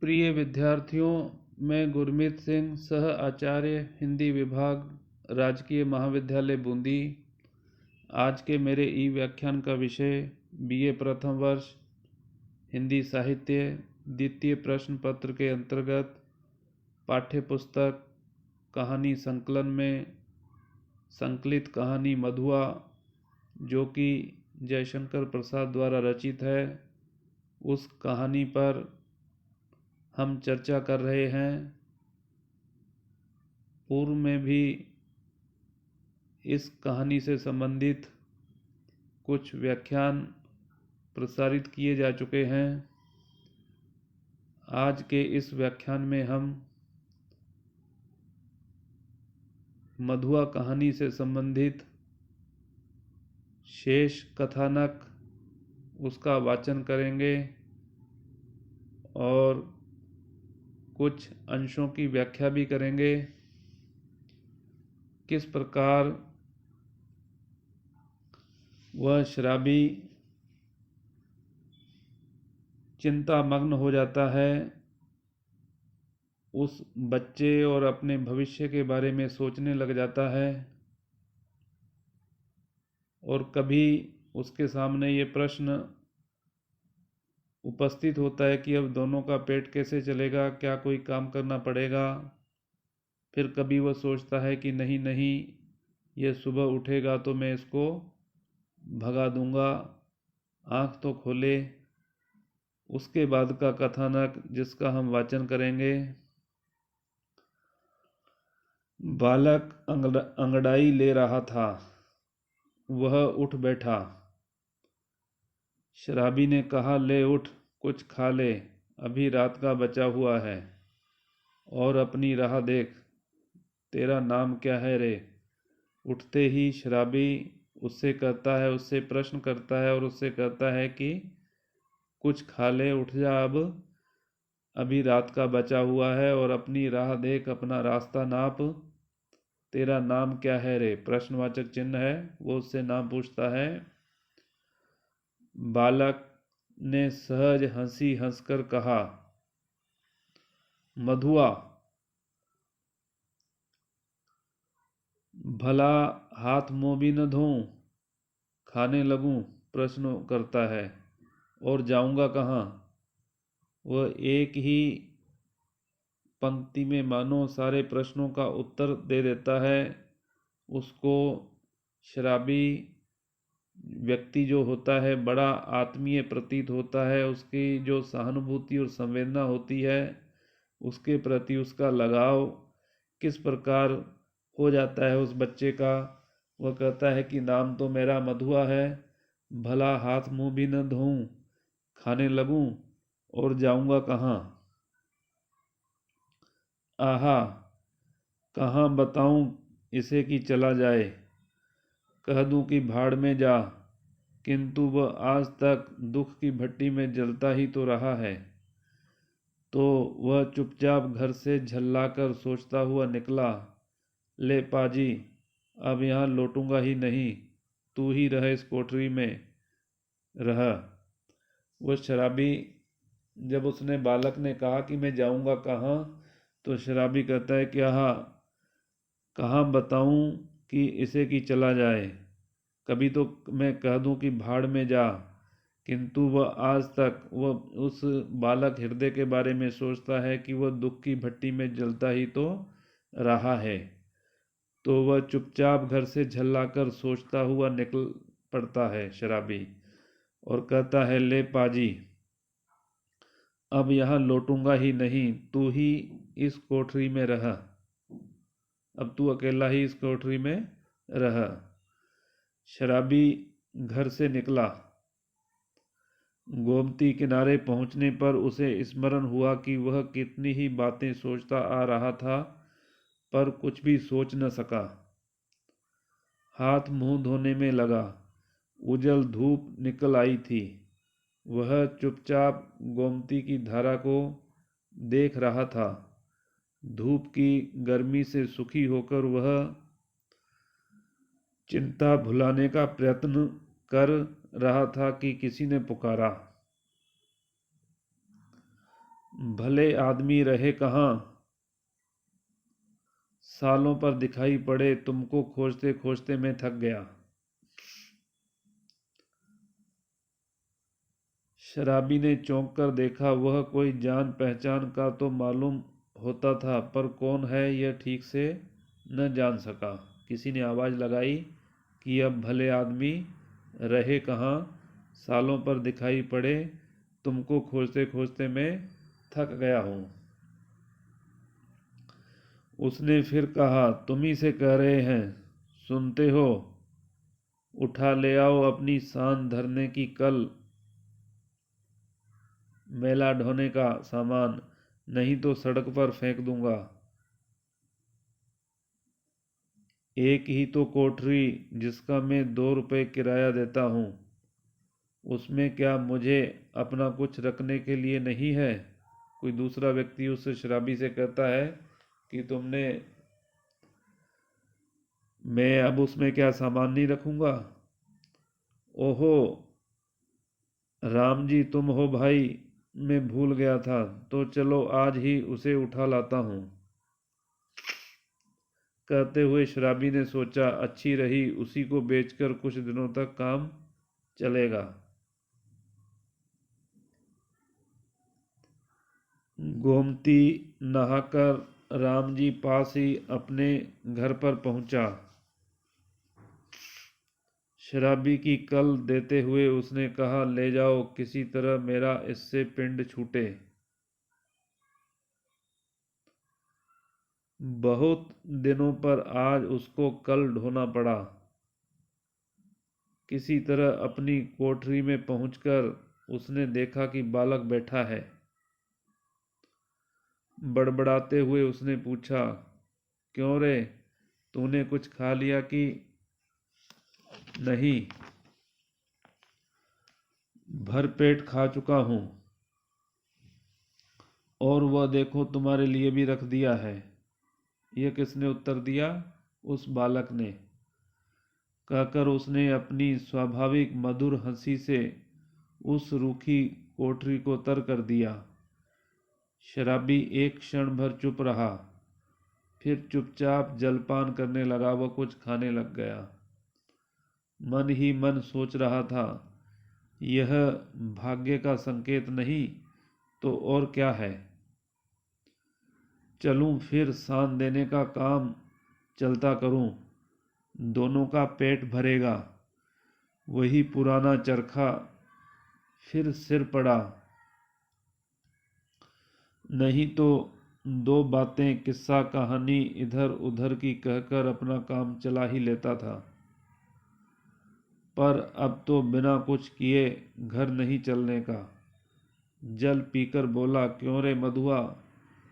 प्रिय विद्यार्थियों, मैं गुरमीत सिंह, सह आचार्य हिंदी विभाग, राजकीय महाविद्यालय बूंदी। आज के मेरे ई व्याख्यान का विषय बीए प्रथम वर्ष हिंदी साहित्य द्वितीय प्रश्न पत्र के अंतर्गत पाठ्य पुस्तक कहानी संकलन में संकलित कहानी मधुआ, जो कि जयशंकर प्रसाद द्वारा रचित है, उस कहानी पर हम चर्चा कर रहे हैं। पूर्व में भी इस कहानी से संबंधित कुछ व्याख्यान प्रसारित किए जा चुके हैं। आज के इस व्याख्यान में हम मधुआ कहानी से संबंधित शेष कथानक उसका वाचन करेंगे और कुछ अंशों की व्याख्या भी करेंगे। किस प्रकार वह शराबी चिंतामग्न हो जाता है, उस बच्चे और अपने भविष्य के बारे में सोचने लग जाता है, और कभी उसके सामने ये प्रश्न उपस्थित होता है कि अब दोनों का पेट कैसे चलेगा, क्या कोई काम करना पड़ेगा। फिर कभी वह सोचता है कि नहीं नहीं, ये सुबह उठेगा तो मैं इसको भगा दूंगा, आँख तो खोले। उसके बाद का कथानक जिसका हम वाचन करेंगे। बालक अंगड़ाई ले रहा था, वह उठ बैठा। शराबी ने कहा, ले उठ, कुछ खा ले, अभी रात का बचा हुआ है, और अपनी राह देख, तेरा नाम क्या है रे। उठते ही शराबी उससे प्रश्न करता है और उससे कहता है कि कुछ खा ले, उठ जा, अब अभी रात का बचा हुआ है, और अपनी राह देख, अपना रास्ता नाप, तेरा नाम क्या है रे। प्रश्नवाचक चिन्ह है, वो उससे नाम पूछता है। बालक ने सहज हंसी हंसकर कहा, मधुआ। भला हाथ मुंह भी न धोऊं, खाने लगूं, प्रश्न करता है, और जाऊंगा कहाँ। वह एक ही पंक्ति में मानो सारे प्रश्नों का उत्तर दे देता है। उसको शराबी व्यक्ति जो होता है बड़ा आत्मीय प्रतीत होता है। उसकी जो सहानुभूति और संवेदना होती है, उसके प्रति उसका लगाव किस प्रकार हो जाता है उस बच्चे का। वह कहता है कि नाम तो मेरा मधुआ है, भला हाथ मुंह भी न धोऊं, खाने लगूं, और जाऊंगा कहाँ। आहा, कहाँ बताऊं इसे कि चला जाए, कह दूं कि भाड़ में जा, किंतु वह आज तक दुख की भट्टी में जलता ही तो रहा है। तो वह चुपचाप घर से झल्लाकर सोचता हुआ निकला, ले पाजी, अब यहाँ लौटूंगा ही नहीं, तू ही रह इस कोठरी में रह। वह शराबी, जब उसने बालक ने कहा कि मैं जाऊंगा कहाँ, तो शराबी कहता है कि हाँ, कहाँ बताऊं कि इसे कि चला जाए, कभी तो मैं कह दूं कि भाड़ में जा, किंतु वह आज तक वह उस बालक हृदय के बारे में सोचता है कि वह दुख की भट्टी में जलता ही तो रहा है। तो वह चुपचाप घर से झल्लाकर सोचता हुआ निकल पड़ता है शराबी, और कहता है, ले पाजी, अब यहाँ लौटूंगा ही नहीं, तू ही इस कोठरी में रह, अब तू अकेला ही इस कोठरी में रह। शराबी घर से निकला। गोमती किनारे पहुंचने पर उसे स्मरण हुआ कि वह कितनी ही बातें सोचता आ रहा था, पर कुछ भी सोच न सका। हाथ मुंह धोने में लगा। उजल धूप निकल आई थी। वह चुपचाप गोमती की धारा को देख रहा था। धूप की गर्मी से सुखी होकर वह चिंता भुलाने का प्रयत्न कर रहा था कि किसी ने पुकारा। भले आदमी रहे कहाँ, सालों पर दिखाई पड़े, तुमको खोजते खोजते मैं थक गया। शराबी ने चौंक कर देखा, वह कोई जान पहचान का तो मालूम होता था, पर कौन है यह ठीक से न जान सका। किसी ने आवाज़ लगाई कि अब भले आदमी रहे कहाँ, सालों पर दिखाई पड़े, तुमको खोजते खोजते मैं थक गया हूँ। उसने फिर कहा, तुम ही से कह रहे हैं, सुनते हो, उठा ले आओ अपनी सांद धरने की कल मेला ढोने का सामान, नहीं तो सड़क पर फेंक दूंगा। एक ही तो कोठरी जिसका मैं 2 रुपए किराया देता हूँ, उसमें क्या मुझे अपना कुछ रखने के लिए नहीं है? कोई दूसरा व्यक्ति उस शराबी से कहता है कि तुमने, मैं अब उसमें क्या सामान नहीं रखूंगा? ओहो राम जी, तुम हो भाई, मैं भूल गया था, तो चलो आज ही उसे उठा लाता हूँ। कहते हुए शराबी ने सोचा, अच्छी रही, उसी को बेचकर कुछ दिनों तक काम चलेगा। गोमती नहाकर राम जी पास ही अपने घर पर पहुंचा। शराबी की कल देते हुए उसने कहा, ले जाओ, किसी तरह मेरा इससे पिंड छूटे। बहुत दिनों पर आज उसको कल ढोना पड़ा। किसी तरह अपनी कोठरी में पहुंचकर उसने देखा कि बालक बैठा है। बड़बड़ाते हुए उसने पूछा, क्यों रे, तूने कुछ खा लिया कि नहीं? भरपेट खा चुका हूँ, और वह देखो तुम्हारे लिए भी रख दिया है। यह किसने उत्तर दिया? उस बालक ने। कहकर उसने अपनी स्वाभाविक मधुर हंसी से उस रूखी कोठरी को तर कर दिया। शराबी एक क्षण भर चुप रहा, फिर चुपचाप जलपान करने लगा। वह कुछ खाने लग गया। मन ही मन सोच रहा था, यह भाग्य का संकेत नहीं तो और क्या है। चलूं फिर सान देने का काम चलता करूं, दोनों का पेट भरेगा। वही पुराना चरखा फिर सिर पड़ा। नहीं तो दो बातें किस्सा कहानी इधर उधर की कहकर अपना काम चला ही लेता था। पर अब तो बिना कुछ किए घर नहीं चलने का। जल पीकर बोला, क्यों रे मधुआ,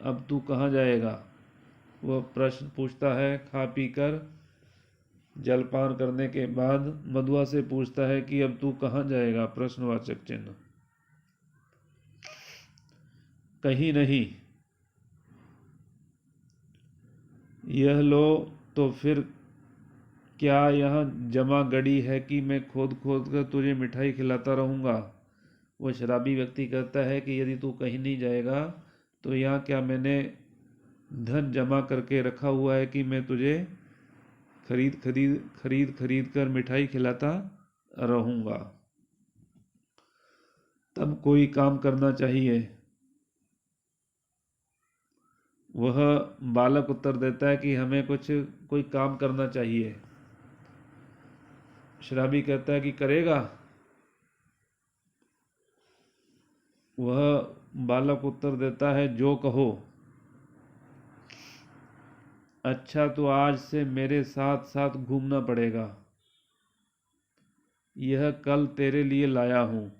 अब तू कहाँ जाएगा? वह प्रश्न पूछता है। खा पीकर जलपान करने के बाद मधुआ से पूछता है कि अब तू कहाँ जाएगा? प्रश्नवाचक चिन्ह। कहीं नहीं। यह लो, तो फिर क्या यहाँ जमा गड़ी है कि मैं खोद खोद कर तुझे मिठाई खिलाता रहूँगा? वह शराबी व्यक्ति कहता है कि यदि तू कहीं नहीं जाएगा तो यहाँ क्या मैंने धन जमा करके रखा हुआ है कि मैं तुझे खरीद खरीद कर मिठाई खिलाता रहूँगा? तब कोई काम करना चाहिए। वह बालक उत्तर देता है कि हमें कोई काम करना चाहिए। शराबी कहता है कि करेगा? वह बालक उत्तर देता है, जो कहो। अच्छा, तो आज से मेरे साथ साथ घूमना पड़ेगा। यह कल तेरे लिए लाया हूँ।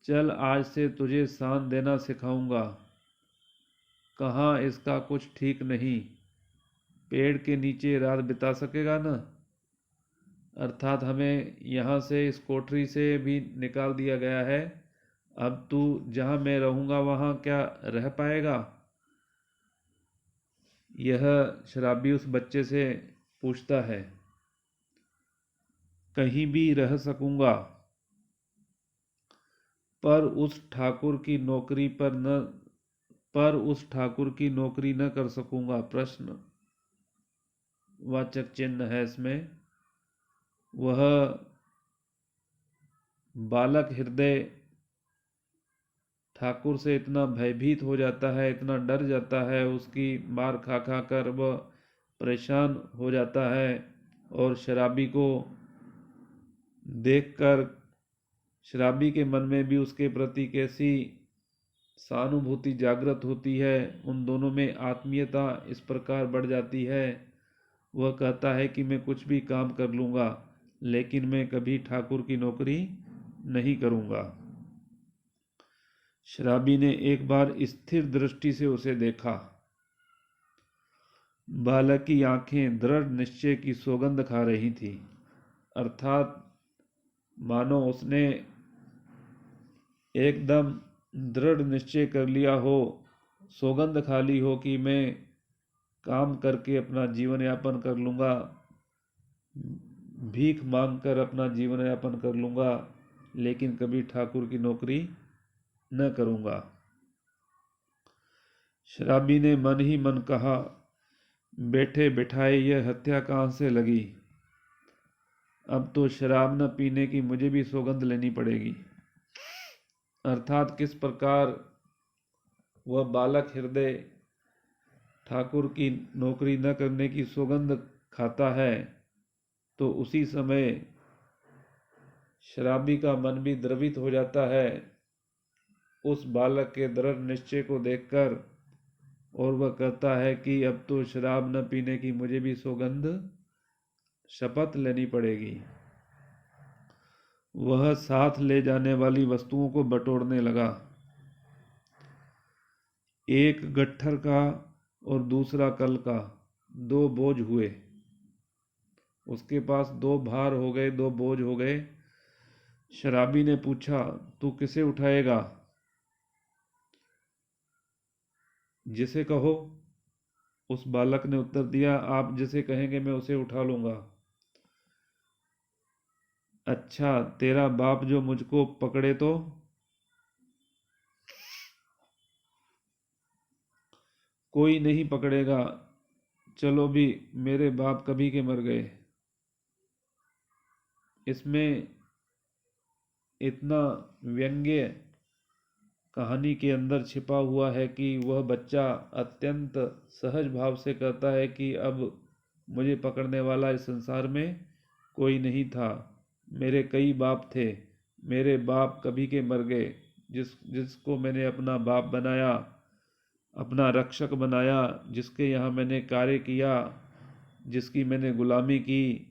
चल, आज से तुझे सान देना सिखाऊंगा। कहाँ इसका कुछ ठीक नहीं, पेड़ के नीचे रात बिता सकेगा ना? अर्थात हमें यहाँ से, इस कोठरी से भी निकाल दिया गया है। अब तू जहाँ मैं रहूँगा वहाँ क्या रह पाएगा? यह शराबी उस बच्चे से पूछता है। कहीं भी रह सकूँगा। पर उस ठाकुर की नौकरी न कर सकूंगा। प्रश्न वाचक चिन्ह है इसमें। वह बालक हृदय ठाकुर से इतना भयभीत हो जाता है, इतना डर जाता है, उसकी मार खा खा कर वह परेशान हो जाता है, और शराबी को देखकर शराबी के मन में भी उसके प्रति कैसी सहानुभूति जागृत होती है। उन दोनों में आत्मीयता इस प्रकार बढ़ जाती है। वह कहता है कि मैं कुछ भी काम कर लूँगा, लेकिन मैं कभी ठाकुर की नौकरी नहीं करूँगा। शराबी ने एक बार स्थिर दृष्टि से उसे देखा। बालक की आंखें दृढ़ निश्चय की सौगंध खा रही थी, अर्थात मानो उसने एकदम दृढ़ निश्चय कर लिया हो, सौगंध खा ली हो कि मैं काम करके अपना जीवन यापन कर लूँगा, भीख मांग कर अपना जीवन यापन कर लूँगा, लेकिन कभी ठाकुर की नौकरी न करूँगा। शराबी ने मन ही मन कहा, बैठे बिठाए यह हत्या कहाँ से लगी। अब तो शराब न पीने की मुझे भी सौगंध लेनी पड़ेगी। अर्थात किस प्रकार वह बालक हृदय ठाकुर की नौकरी न करने की सौगंध खाता है, तो उसी समय शराबी का मन भी द्रवित हो जाता है उस बालक के दृढ़ निश्चय को देखकर, और वह कहता है कि अब तो शराब न पीने की मुझे भी सौगंध शपथ लेनी पड़ेगी। वह साथ ले जाने वाली वस्तुओं को बटोरने लगा। एक गट्ठर का और दूसरा कल का, दो बोझ हुए। उसके पास दो भार हो गए, दो बोझ हो गए। शराबी ने पूछा, तू किसे उठाएगा? जिसे कहो। उस बालक ने उत्तर दिया, आप जिसे कहेंगे मैं उसे उठा लूंगा। अच्छा, तेरा बाप जो मुझको पकड़े तो? कोई नहीं पकड़ेगा, चलो भी, मेरे बाप कभी के मर गए। इसमें इतना व्यंग्य कहानी के अंदर छिपा हुआ है कि वह बच्चा अत्यंत सहज भाव से कहता है कि अब मुझे पकड़ने वाला इस संसार में कोई नहीं था। मेरे कई बाप थे, मेरे बाप कभी के मर गए। जिसको मैंने अपना बाप बनाया, अपना रक्षक बनाया, जिसके यहाँ मैंने कार्य किया, जिसकी मैंने गुलामी की,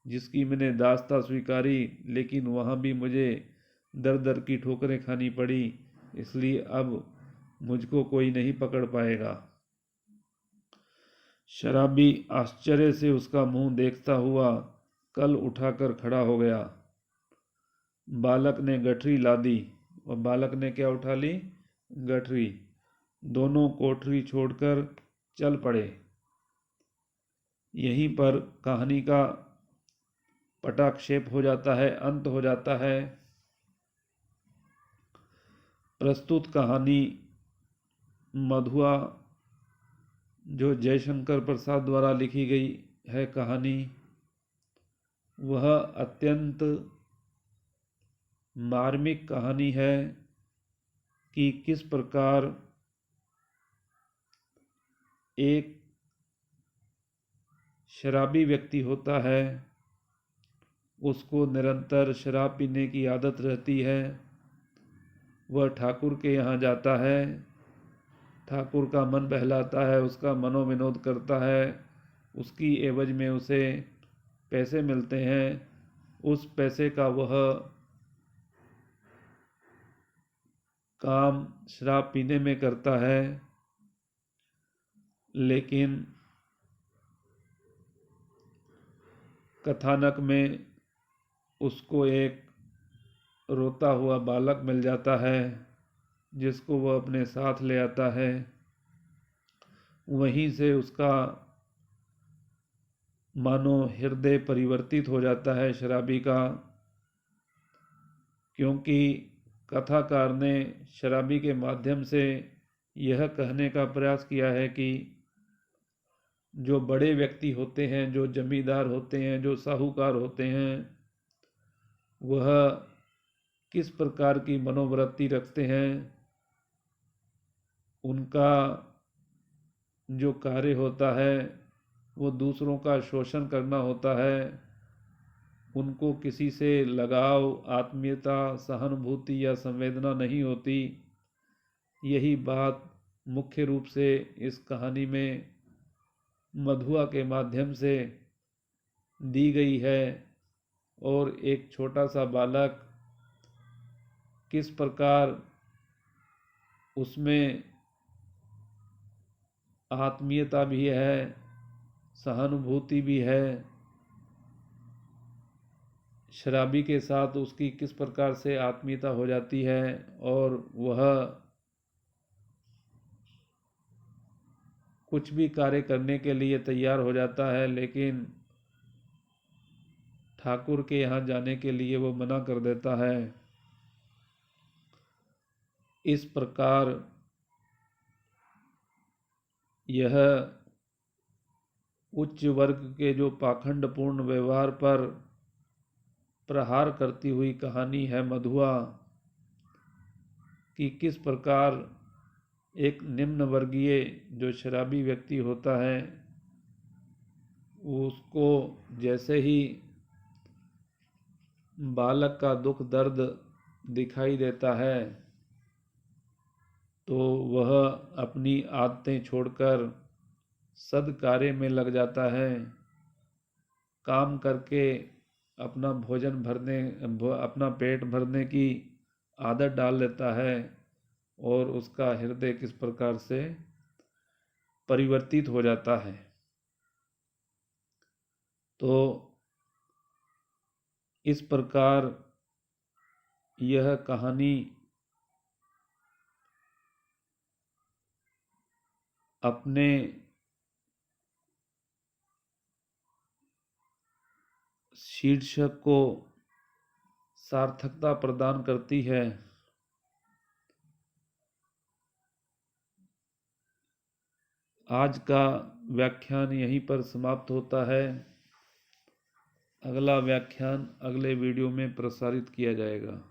जिसकी मैंने दास्ता स्वीकारी, लेकिन वहाँ भी मुझे दर दर की ठोकरें खानी पड़ी, इसलिए अब मुझको कोई नहीं पकड़ पाएगा। शराबी आश्चर्य से उसका मुंह देखता हुआ कल उठाकर खड़ा हो गया। बालक ने गठरी ला दी, और बालक ने क्या उठा ली? गठरी। दोनों कोठरी छोड़कर चल पड़े। यहीं पर कहानी का पटाक्षेप हो जाता है, अंत हो जाता है। प्रस्तुत कहानी मधुआ, जो जयशंकर प्रसाद द्वारा लिखी गई है कहानी, वह अत्यंत मार्मिक कहानी है कि किस प्रकार एक शराबी व्यक्ति होता है, उसको निरंतर शराब पीने की आदत रहती है। वह ठाकुर के यहाँ जाता है, ठाकुर का मन बहलाता है, उसका मनोविनोद करता है, उसकी एवज में उसे पैसे मिलते हैं। उस पैसे का वह काम शराब पीने में करता है, लेकिन कथानक में उसको एक रोता हुआ बालक मिल जाता है, जिसको वह अपने साथ ले आता है। वहीं से उसका मानो हृदय परिवर्तित हो जाता है शराबी का, क्योंकि कथाकार ने शराबी के माध्यम से यह कहने का प्रयास किया है कि जो बड़े व्यक्ति होते हैं, जो जमींदार होते हैं, जो साहूकार होते हैं, वह किस प्रकार की मनोवृत्ति रखते हैं। उनका जो कार्य होता है वो दूसरों का शोषण करना होता है। उनको किसी से लगाव, आत्मीयता, सहानुभूति या संवेदना नहीं होती। यही बात मुख्य रूप से इस कहानी में मधुआ के माध्यम से दी गई है। और एक छोटा सा बालक किस प्रकार उसमें आत्मीयता भी है, सहानुभूति भी है, शराबी के साथ उसकी किस प्रकार से आत्मीयता हो जाती है और वह कुछ भी कार्य करने के लिए तैयार हो जाता है, लेकिन ठाकुर के यहाँ जाने के लिए वो मना कर देता है। इस प्रकार यह उच्च वर्ग के जो पाखंडपूर्ण व्यवहार पर प्रहार करती हुई कहानी है मधुआ, कि किस प्रकार एक निम्न वर्गीय जो शराबी व्यक्ति होता है, उसको जैसे ही बालक का दुख दर्द दिखाई देता है तो वह अपनी आदतें छोड़कर सद्कार्य में लग जाता है। काम करके अपना भोजन भरने, अपना पेट भरने की आदत डाल लेता है और उसका हृदय किस प्रकार से परिवर्तित हो जाता है। तो इस प्रकार यह कहानी अपने शीर्षक को सार्थकता प्रदान करती है। आज का व्याख्यान यहीं पर समाप्त होता है। अगला व्याख्यान अगले वीडियो में प्रसारित किया जाएगा।